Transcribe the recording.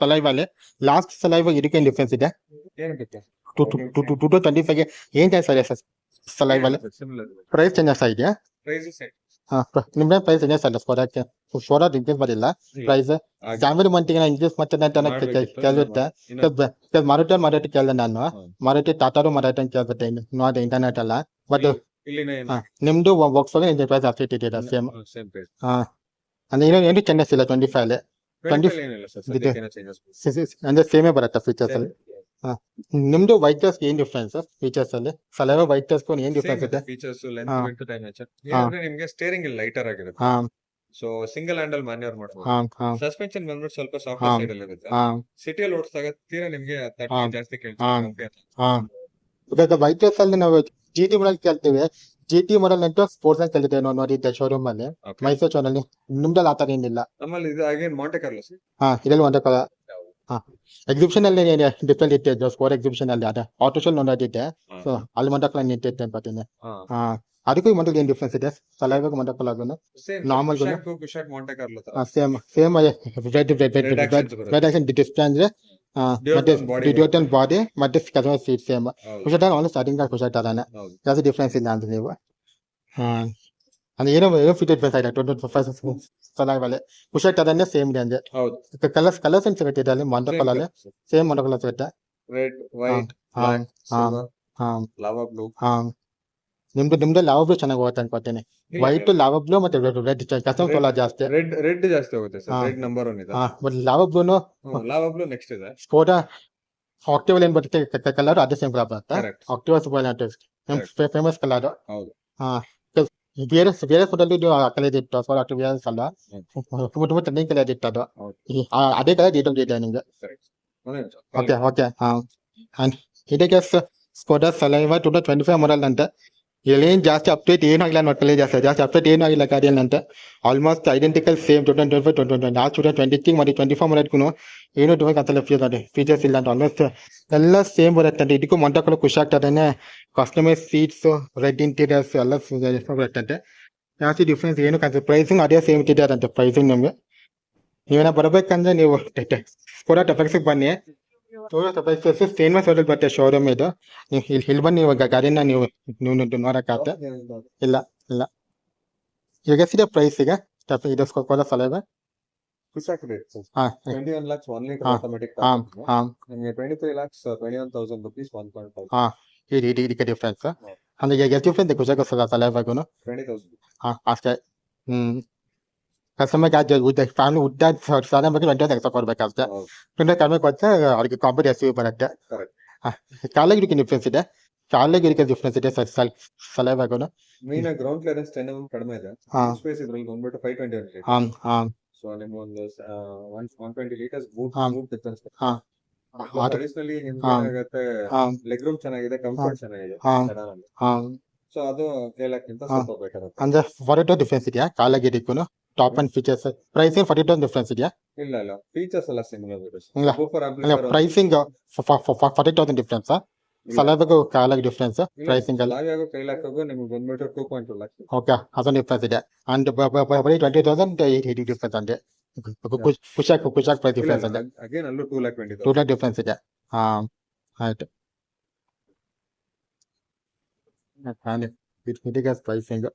ಸಲೈವಲ್ಲಿ last saliva ಇದಕ್ಕೆ difference ಇದೆ. ಏನಕ್ಕೆ ಟು ಟು 25ಗೆ ಏನ್ ಚೇಂಜ್ ಆಗಿದೆ ಸರ್ ಸಲೈವಲ್ಲಿ? ಸಿಮಿಲರ್ ಪ್ರೈಸ್ ಚೇಂಜಸ್ ಆಗಿದೆಯಾ? ಪ್ರೈಸ್ ಸೆಟ್ ನಿಮ್ಗೆ ಪ್ರೈಸ್ ಚೇಂಜಸ್ ಆಗಿಲ್ಲ ಸೋಡಾ ಇನ್ಕ್ರೀಸ್ ಮಾಡಿಲ್ಲ ಪ್ರೈಸ್. ಜಾನ್ವರಿ ಮಂತಿಗೆ ಇನ್ಕ್ರೀಸ್ ಮತ್ತೆ ಕೇಳಿರುತ್ತೆ. ಮಾರುತಿ ಕೇಳಿದೆ ನಾನು. ಮಾರುತಿ ಟಾಟಾರು ಮಾರಾಟ ಕೇಳ್ಬಿಟ್ಟೆ ನೋಡಿ ಇಂಟರ್ನೆಟ್ ಅಲ್ಲ. ಬಟ್ ನಿಮ್ದು ವರ್ಕ್ಸ್ ಪ್ರೈಸ್ ಜಾಸ್ತಿ ಇಟ್ಟಿದ್ದೀರಾ ಸೇಮ್. ಸೇಮ್ ಪ್ರೈಸ್ ಅಂದ್ರೆ ಏನು ಚೇಂಜಸ್ ಇಲ್ಲ 25 ಅಲ್ಲಿ. 25 ಏನಿಲ್ಲ ಸರ್ ಸದ್ಯಕ್ಕೆ ಚೇಂಜಸ್ ಅಂದ್ರೆ ಸೇಮೇ ಬರುತ್ತೆ ಫೀಚರ್ಸ್ ಅಲ್ಲಿ. ನಿಮ್ದು ವೈಟರ್ಸ್ ಏನ್ ಡಿಫ್ರೆನ್ಸ್ ಫೀಚರ್ಸ್ ಅಲ್ಲಿ? ಸಲೈವ ವೈಟರ್ಸ್ ಏನ್ ಡಿಫ್ರೆನ್ಸ್ ಇದೆ? Features length width time nature ಏನಂದ್ರೆ ನಿಮಗೆ ಸ್ಟೀರಿಂಗ್ ಇಲ್ಲಿ ಲೈಟರ್ ಆಗಿರುತ್ತೆ. ಸೊ ಸಿಂಗಲ್ ಹ್ಯಾಂಡಲ್ ಮ್ಯಾನ್ಯೂರ್ ಮಾಡಬಹುದು. ಸಸ್ಪೆನ್ಷನ್ ಬಂದ್ಬಿಟ್ಟು ಸ್ವಲ್ಪ ಸಾಫ್ಟ್ ಸೈಡ್ ಅಲ್ಲಿ ಇರುತ್ತೆ. ಸಿಟಿಯಲ್ಲಿ ಓಡಿಸಿದಾಗ ತೀರಾ ನಿಮಗೆ ಜಾಸ್ತಿ ಕೇಳ್ತೀವಿ. ವೈಟರ್ಸ್ ಅಲ್ಲಿ ನಾವು GT ಮಾಡಲ್ ಕೇಳ್ತೀವಿ. GT ಮಾಡಲ್ ಅಂತ ಸ್ಪೋರ್ಟ್ಸ್ ಅಲ್ಲಿ ಕೇಳಿದ್ದೇವೆ ನಾವು ನೋಡಿದ್ದೆ ಶೋರೂಮ್ ಅಲ್ಲಿ ಮೈಸೂರು ಶೋರಲ್ಲಿ. ನಿಮ್ದಲ್ಲಿ ಆತರ ಏನಿಲ್ಲ. ನಮ್ಮಲ್ಲಿ ಇದು ಅಗೇನ್ ಮಾಂಟೆ ಕಾರ್ಲೋ ಸರ್. ಇದರಲ್ಲಿ ಮಾಂಟೆ ಕಾರ್ಲೋ. ಎಕ್ಸಿಬಿಷನ್ ಅಲ್ಲಿ ಡಿಫ್ರೆಂಟ್ ಇಟ್ಟಿದ್ದು ಸ್ಪೋರ್ಟ್ ಎಕ್ಸಿಬಿಷನ್ ಅಲ್ಲಿ ಅದೇ ಆಟೋ ಶೋ ನೋಡಿದ್ದೆ. ಸೊ ಅಲ್ಲಿ ಮಾಂಟೆ ಕಾರ್ಲೋ ನಿಂತಿದ್ದೆ ಅನ್ಕೋತೀನಿ. ಅದಕ್ಕೂ ಮೊದಲು ಏನ್ ಡಿಫ್ರೆನ್ಸ್ ಇದೆ ಸಲೈವಾಗ ಮಾಂಟೆ ಕಾರ್ಲೋಗೂ? Normal Monte Carlo same red display ಅಂದ್ರೆ ಮತ್ತೆ ಡ್ಯೂಟನ್ ಬಾಡಿ ಮತ್ತೆ customer seat same. Kushaq starting Kushaq ಅದಾನೆ, ಜಾಸ್ತಿ ಡಿಫ್ರೆನ್ಸ್ ಇಲ್ಲ ಅಂದ್ರೆ ನೀವು. ಅಂದ್ರೆ ಏನೋ ಫೀಚರ್ ಡಿಫ್ರೆನ್ಸ್ ಆಗಿದೆ 25 ಸಲೈವಲ್ಲಿ. ಖುಷಿ ಅದನ್ನೇ ಸೇಮ್ ಇದೆ ಅಂದ್ರೆ ಕಲರ್ಸ್ ಏನ್ ಸಿಗುತ್ತೆ ಅಲ್ಲಿ ಮಾಂಟೆ ಕಾರ್ಲೋಲ್ಲಿ? ಸೇಮ್ ಮಾಂಟೆ ಕಾರ್ಲೋ ಸಿಗುತ್ತೆ. Red white lava blue. ನಿಮ್ದು ಲಾವಾ ಬ್ಲೂ ಚೆನ್ನಾಗಿ ಹೋಗುತ್ತೆ ಅನ್ಕೋತೀನಿ. ವೈಟ್ ಲಾವಾ ಬ್ಲೂ ಮತ್ತೆ ರೆಡ್ ಕಸ್ಟಮರ್ ತೊಲ ಜಾಸ್ತಿ. ರೆಡ್ ಜಾಸ್ತಿ ಹೋಗುತ್ತೆ ಸರ್. ರೆಡ್ ನಂಬರ್ 1 ಇದೆ. ಬಟ್ ಲಾವಾ ಬ್ಲೂ ನೆಕ್ಸ್ಟ್ ಇದೆ. ಸ್ಕೋಡಾ ಆಕ್ಟಿವ್ ಏನ್ ಬರುತ್ತೆ ಕಲರ್ ಅದೇ ಸೇಮ್ ಕಲರ್ ಬರುತ್ತೆ. Active famous colour. ಹೌದು. ಬೇರೆ ಫೋಟೋಲ್ಲಿ ಕಲರ್ ಇತ್ತು ಆಕ್ಟಿವ್ ಅಲ್ಲ, ತುಂಬಾ ಟ್ರೆಂಡಿಂಗ್ ಕಲರ್ ಇತ್ತು ಅದು. ಅದೇ ಕಲರ್ ಡೀಟೇಲ್ ಇದೆ ನಿಮ್ಗೆ. ಓಕೆ ಇದಕ್ಕೆ ಸ್ಕೋಡಾ ಸಲೈವ 2025 ಮಾಡಲ್ ಅಂತ. ಇಲ್ಲೇನು ಜಾಸ್ತಿ ಅಪ್ಡೇಟ್ ಏನೂ ಆಗಿಲ್ಲ ನೋಡ್ಕೊಳ್ಳಿ. ಜಾಸ್ತಿ ಅಪ್ಡೇಟ್ ಏನೂ ಆಗಿಲ್ಲ ಗಾಡಿಯಲ್ಲಿ ಅಂತ. ಆಲ್ಮೋಸ್ಟ್ ಐಡೆಂಟಿಕಲ್ ಸೇಮ್ 2025 2020 ಲಾಸ್ಟ್ 2023 ಮಾಡಿ 24 ಮಾಡೋದಕ್ಕೂ ಏನೂ ಡಿಫ್ರೆನ್ಸ್ ಅಂತಲ್ಲ. ಫೀಚರ್ಸ್ ಇಲ್ಲ ಅಂತ ಆಲ್ಮೋಸ್ಟ್ ಎಲ್ಲ ಸೇಮ್ ಬರುತ್ತೆ ಅಂತ. ಇದಕ್ಕೂ ಮಾಂಟೆ ಕಾರ್ಲೋ ಖುಷಿ ಆಗ್ತದೆ. ಕಸ್ಟಮೈಸ್ ಸೀಟ್ಸ್ ರೆಡ್ ಇಂಟೀರಿಯರ್ಸ್ ಎಲ್ಲ ಬರುತ್ತೆ. ಜಾಸ್ತಿ ಡಿಫ್ರೆನ್ಸ್ ಏನು ಕಾಣಿಸುತ್ತೆ. ಪ್ರೈಸಿಂಗ್ ಅದೇ ಸೇಮ್ ಇಟ್ಟಿದ್ದಾರಂತೆ ಪ್ರೈಸಿಂಗ್. ನಿಮಗೆ ನೀವೇನ ಬರಬೇಕಂದ್ರೆ ನೀವು ಸ್ಕೋಡಾ ಟೆಫೆಕ್ಸ್ಗೆ ಬನ್ನಿ. ಫೇಮಸ್ ಹೋಟೆಲ್ ಬರುತ್ತೆ ಶೋರೂಮ್ ಇದು. ನೀವು ಇಲ್ಲಿ ಬನ್ನಿ ಇವಾಗ ಗಾಡಿನ ನೀವು ನೋಡಕ್ಕಾಗತ್ತೆ. ಇಲ್ಲ ಈಗ ಎಷ್ಟಿದೆ ಪ್ರೈಸ್ ಈಗ ಇದು Skoda saliva? 21 lakhs 1 liter automatic. ನಿಮಗೆ 23 lakhs 21,000 rupees 1.5. ಇದಕ್ಕೆ ಡಿಫ್ರೆನ್ಸ್ ಅಂದ್ರೆ ಎಷ್ಟು ಡಿಫ್ರೆನ್ಸ್ ಖುಷಿಯಾಗ ಸಲೈವಾಗೂ? 20,000 ಅಷ್ಟೇ. ಕಸ್ಟಮರ್ಗೆ ಫ್ಯಾಮಿಲಿ ಉದ್ದ ಸಾಲ ಬಗ್ಗೆ 20 ಕೊಡ್ಬೇಕಷ್ಟೇ. ಕಡಿಮೆ ಕೊಟ್ಟರೆ ಅವ್ರಿಗೆ ಕಾಂಪಿಟೇಟಿವ್ ಬರುತ್ತೆ. ಕಾಲಾಗಿ ಇದಕ್ಕೆ ಡಿಫ್ರೆನ್ಸ್ ಇದೆ. ಡಿಫ್ರೆನ್ಸ್ ಇದೆ ಸಲೈವಾಗೂ. ಮೀನ ಗ್ರೌಂಡ್ ಕ್ಲಿಯರೆನ್ಸ್ 10 mm ಕಡಿಮೆ ಇದೆ. ಸ್ಪೇಸ್ ಇದ್ರಲ್ಲಿ ಬಂದ್ಬಿಟ್ಟು 521 ಸೊ ನಿಮ್ಗೆ ಒಂದು 120 ಲೀಟರ್ಸ್ ಬೂಟ್ ಡಿಫರೆನ್ಸ್. ಅಡಿಷನಲಿ ನಿಮ್ಗೆ ಏನಾಗುತ್ತೆ, ಲೆಗ್ ರೂಮ್ ಚೆನ್ನಾಗಿದೆ, ಕಂಫರ್ಟ್ ಚೆನ್ನಾಗಿದೆ. ಸೊ ಅದು ಹೇಳಕ್ಕಿಂತ ಸ್ವಲ್ಪ ಬೇಕಾಗುತ್ತೆ. ಅಂದ್ರೆ 42 ಡಿಫರೆನ್ಸ್ ಇದೆಯಾ ಕಾಲಾಗಿರಿಗೂ? Top and features pricing 42 difference ಇದೆಯಾ? ಇಲ್ಲ ಫೀಚರ್ಸ್ ಎಲ್ಲ ಸಿಮಿಲರ್ ಇದೆ. Pricing 40,000 difference. ಸಲೈವಾಗೂ ಕಾಲಾಗಿ ಡಿಫರೆನ್ಸ್ ಪ್ರೈಸಿಂಗ್ ಅಲ್ಲಿ ಕೈಲಾಕಗೂ ನಿಮ್ಗೆ ಬಂದ್ಬಿಟ್ಟು 2.2 lakhs. ಓಕೆ ಅದೊಂದು ಡಿಫರೆನ್ಸ್ ಇದೆ. ಅಂಡ್ ಬರೀ 20,000 ಡಿಫರೆನ್ಸ್ ಅಂದ್ರೆ ಖುಷಿಯಾಗಿ ಪ್ರೈಸ್ ಡಿಫರೆನ್ಸ್ ಅಂದ್ರೆ ಅಗೇನ್ ಅಲ್ಲೂ 2,20,000 2 lakh ಡಿಫರೆನ್ಸ್ ಇದೆ. ಆಯ್ತು. ಇದಕ್ಕೆ ಪ್ರೈಸಿಂಗ್